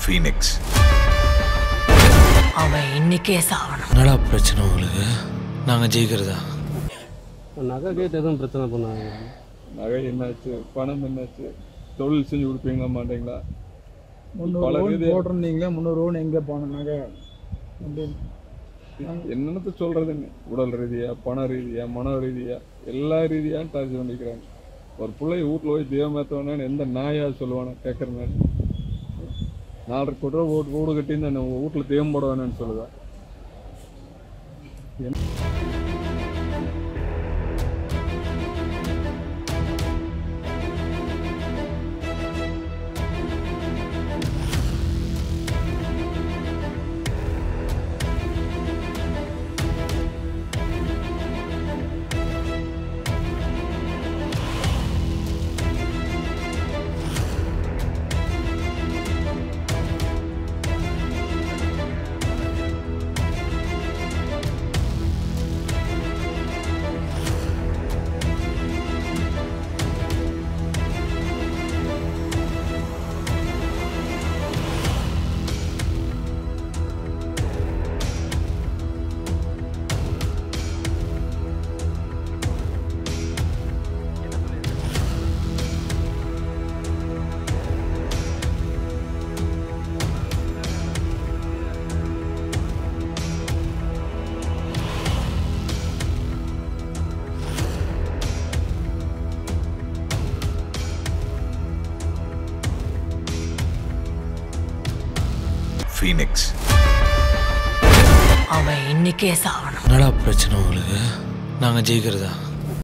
Phoenix. அவன் இன்னைக்கே சாவணும். என்னடா பிரச்சனை உங்களுக்கு? நாங்கள் ஜெயிக்கிறதா? நகை கேட்டு எதுவும் பிரச்சனை பண்ணாங்க? நகை என்னாச்சு, பணம் என்னாச்சு, தொழில் செஞ்சு கொடுப்பீங்களா மாட்டீங்களா? 300 போட்டிருந்தீங்களா? 300 எங்கே போன நகை என்னென்னத்த சொல்றதுன்னு, உடல் ரீதியா, பண ரீதியா, மன ரீதியா, எல்லா ரீதியாக டார்ச்சர் பண்ணிக்கிறாங்க. ஒரு பிள்ளைய வீட்டில் போய் தெய்வமேத்தவனு எந்த நாயா சொல்லுவானு கேட்குறேன். 4.5 கோடி ரூபா வீடு கட்டின்னு அந்த வீட்டில் தெய்வம் போட வேணும்னு சொல்லுவேன். ஃபீனிக்ஸ். அவன் இன்னைக்கே சாவணும். என்னடா பிரச்சனை உங்களுக்கு? நாங்கள் ஜெயிக்கிறதா?